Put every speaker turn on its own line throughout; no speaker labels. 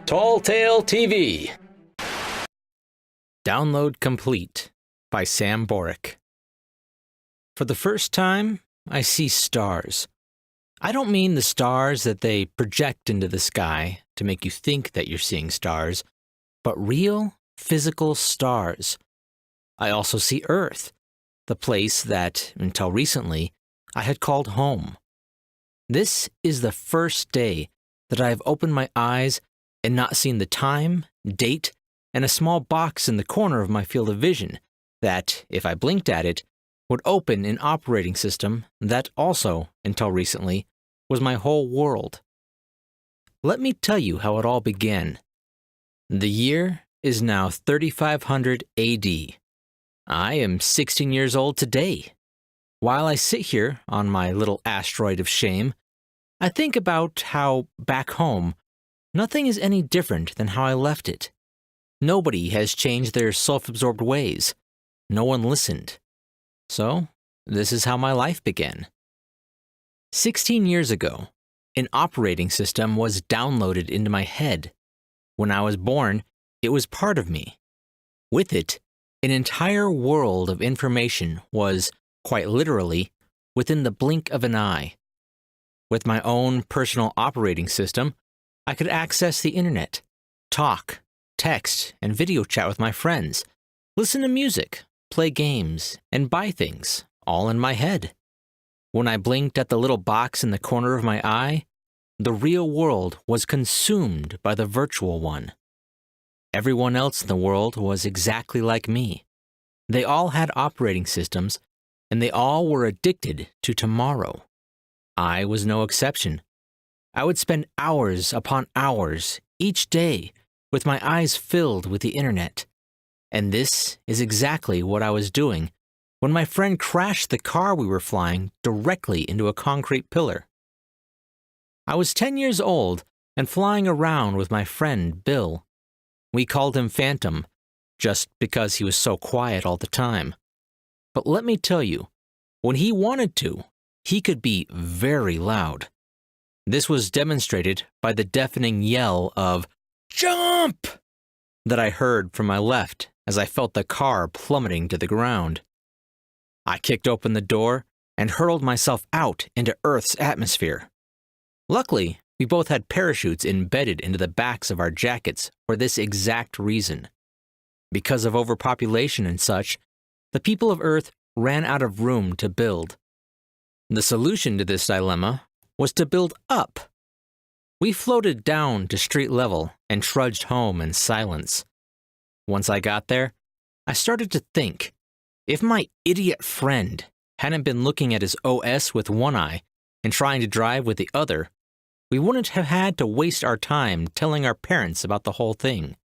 Tall Tale TV.
Download complete by Sam Borek. For the first time, I see stars. I don't mean the stars that they project into the sky to make you think that you're seeing stars, but real, physical stars. I also see Earth, the place that, until recently, I had called home. This is the first day that I have opened my eyes and not seen the time, date, and a small box in the corner of my field of vision that, if I blinked at it, would open an operating system that also, until recently, was my whole world. Let me tell you how it all began. The year is now 3500 AD. I am 16 years old today. While I sit here on my little asteroid of shame, I think about how, back home, nothing is any different than how I left it. Nobody has changed their self-absorbed ways. No one listened. So, this is how my life began. 16 years ago, an operating system was downloaded into my head. When I was born, it was part of me. With it, an entire world of information was, quite literally, within the blink of an eye. With my own personal operating system, I could access the internet, talk, text, and video chat with my friends, listen to music, play games, and buy things, all in my head. When I blinked at the little box in the corner of my eye, the real world was consumed by the virtual one. Everyone else in the world was exactly like me. They all had operating systems, and they all were addicted to tomorrow. I was no exception. I would spend hours upon hours each day with my eyes filled with the internet. And this is exactly what I was doing when my friend crashed the car we were flying directly into a concrete pillar. I was 10 years old and flying around with my friend Bill. We called him Phantom, just because he was so quiet all the time. But let me tell you, when he wanted to, he could be very loud. This was demonstrated by the deafening yell of "Jump!" that I heard from my left as I felt the car plummeting to the ground. I kicked open the door and hurled myself out into Earth's atmosphere. Luckily, we both had parachutes embedded into the backs of our jackets for this exact reason. Because of overpopulation and such, the people of Earth ran out of room to build. The solution to this dilemma was to build up. We floated down to street level and trudged home in silence. Once I got there, I started to think, if my idiot friend hadn't been looking at his OS with one eye and trying to drive with the other, we wouldn't have had to waste our time telling our parents about the whole thing.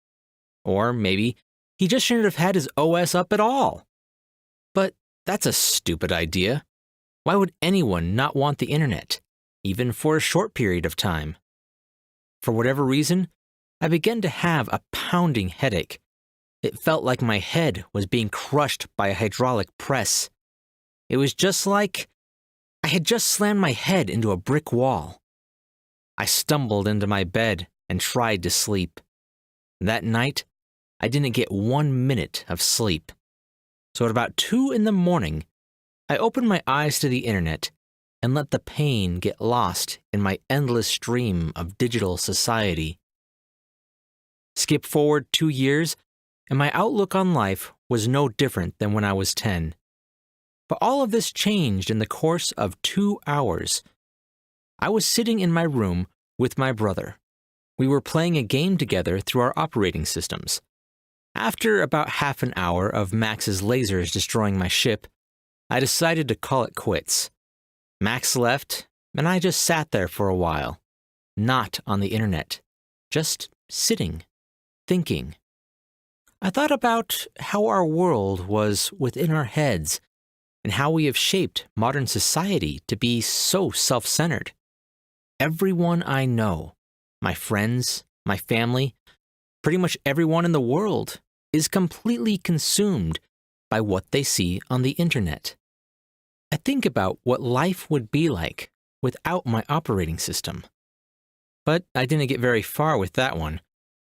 Or maybe he just shouldn't have had his OS up at all. But that's a stupid idea. Why would anyone not want the internet, even for a short period of time? For whatever reason, I began to have a pounding headache. It felt like my head was being crushed by a hydraulic press. It was just like I had just slammed my head into a brick wall. I stumbled into my bed and tried to sleep. That night, I didn't get 1 minute of sleep. So at about 2 a.m, I opened my eyes to the internet and let the pain get lost in my endless stream of digital society. Skip forward 2 years, and my outlook on life was no different than when I was 10. But all of this changed in the course of 2 hours. I was sitting in my room with my brother. We were playing a game together through our operating systems. After about half an hour of Max's lasers destroying my ship, I decided to call it quits. Max left, and I just sat there for a while, not on the internet, just sitting, thinking. I thought about how our world was within our heads and how we have shaped modern society to be so self-centered. Everyone I know, my friends, my family, pretty much everyone in the world is completely consumed by what they see on the internet. I think about what life would be like without my operating system. But I didn't get very far with that one.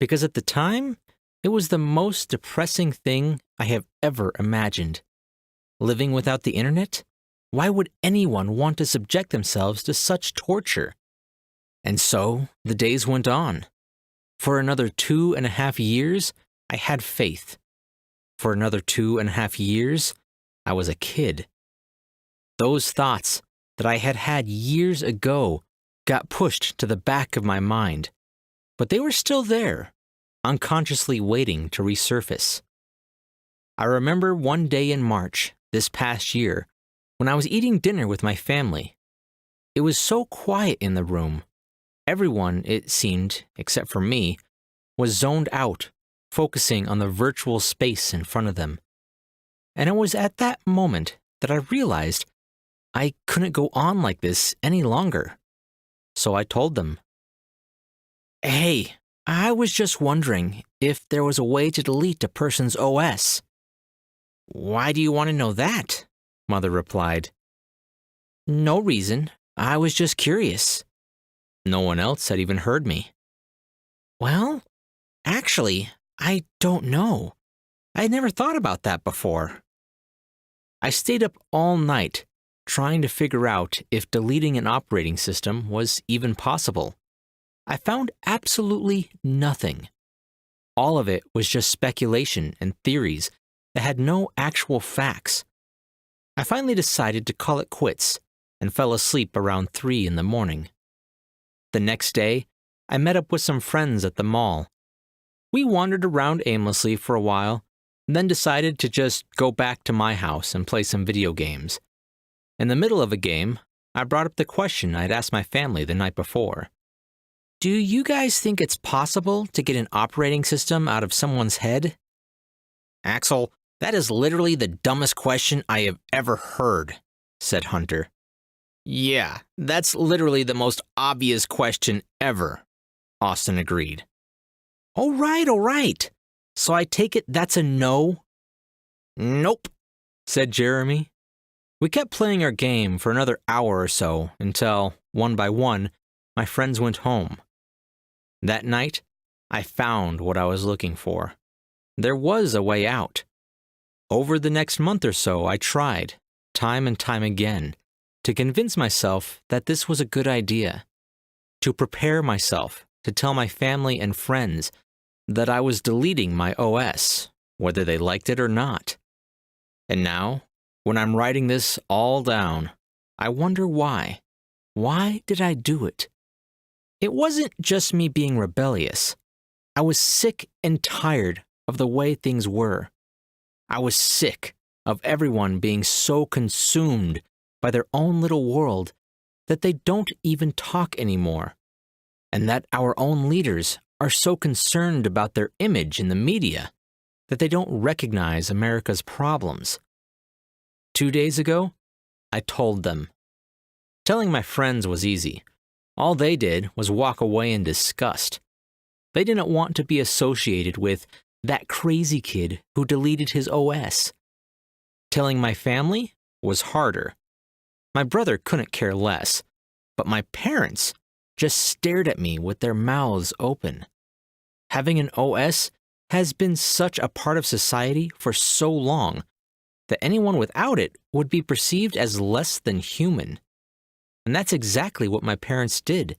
because at the time, it was the most depressing thing I have ever imagined. Living without the internet? Why would anyone want to subject themselves to such torture? And so, the days went on. For another 2.5 years, I had faith. For another 2.5 years, I was a kid. Those thoughts that I had had years ago got pushed to the back of my mind, but they were still there, unconsciously waiting to resurface. I remember one day in March, this past year, when I was eating dinner with my family. It was so quiet in the room. Everyone, it seemed, except for me, was zoned out, focusing on the virtual space in front of them. And it was at that moment that I realized I couldn't go on like this any longer. So I told them, "Hey, I was just wondering if there was a way to delete a person's OS." "Why do you want to know that?" Mother replied. "No reason. I was just curious." No one else had even heard me. "Well, actually, I don't know. I had never thought about that before." I stayed up all night trying to figure out if deleting an operating system was even possible. I found absolutely nothing. All of it was just speculation and theories that had no actual facts. I finally decided to call it quits and fell asleep around 3 in the morning. The next day, I met up with some friends at the mall. We wandered around aimlessly for a while, then decided to just go back to my house and play some video games. In the middle of a game, I brought up the question I'd asked my family the night before. "Do you guys think it's possible to get an operating system out of someone's head?" "Axel, that is literally the dumbest question I have ever heard," said Hunter. "Yeah, that's literally the most obvious question ever," Austin agreed. All right. So I take it that's a no?" "Nope," said Jeremy. We kept playing our game for another hour or so until, one by one, my friends went home. That night, I found what I was looking for. There was a way out. Over the next month or so, I tried, time and time again, to convince myself that this was a good idea, to prepare myself to tell my family and friends that I was deleting my OS, whether they liked it or not. And now, when I'm writing this all down, I wonder why. Why did I do it? It wasn't just me being rebellious. I was sick and tired of the way things were. I was sick of everyone being so consumed by their own little world that they don't even talk anymore, and that our own leaders are so concerned about their image in the media that they don't recognize America's problems. 2 days ago, I told them. Telling my friends was easy. All they did was walk away in disgust. They didn't want to be associated with that crazy kid who deleted his OS. Telling my family was harder. My brother couldn't care less, but my parents just stared at me with their mouths open. Having an OS has been such a part of society for so long that anyone without it would be perceived as less than human. And that's exactly what my parents did.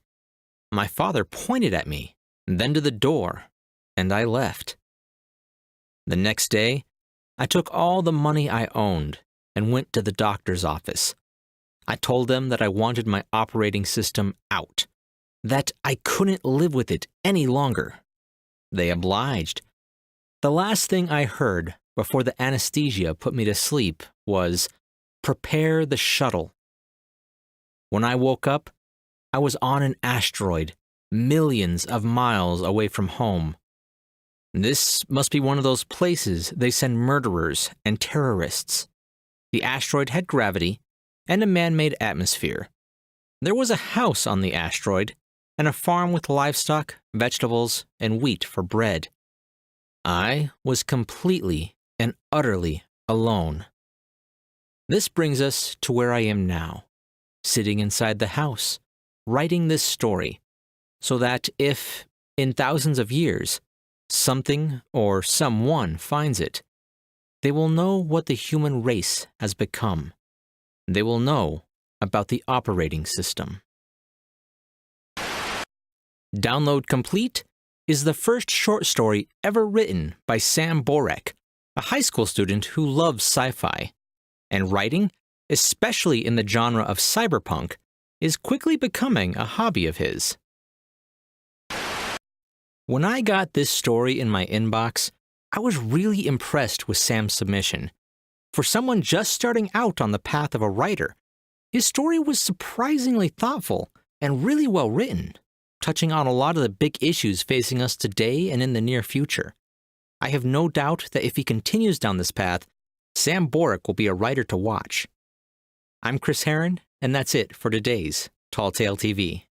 My father pointed at me, then to the door, and I left. The next day, I took all the money I owned and went to the doctor's office. I told them that I wanted my operating system out, that I couldn't live with it any longer. They obliged. The last thing I heard before the anesthesia put me to sleep was, "Prepare the shuttle." When I woke up, I was on an asteroid, millions of miles away from home. This must be one of those places they send murderers and terrorists. The asteroid had gravity and a man-made atmosphere. There was a house on the asteroid and a farm with livestock, vegetables, and wheat for bread. I was completely and utterly alone. This brings us to where I am now, sitting inside the house, writing this story, so that if, in thousands of years, something or someone finds it, they will know what the human race has become. They will know about the operating system. Download Complete is the first short story ever written by Sam Borek, a high school student who loves sci-fi. And writing, especially in the genre of cyberpunk, is quickly becoming a hobby of his. When I got this story in my inbox, I was really impressed with Sam's submission. For someone just starting out on the path of a writer, his story was surprisingly thoughtful and really well written, touching on a lot of the big issues facing us today and in the near future. I have no doubt that if he continues down this path, Sam Borek will be a writer to watch. I'm Chris Herron, and that's it for today's Tall Tale TV.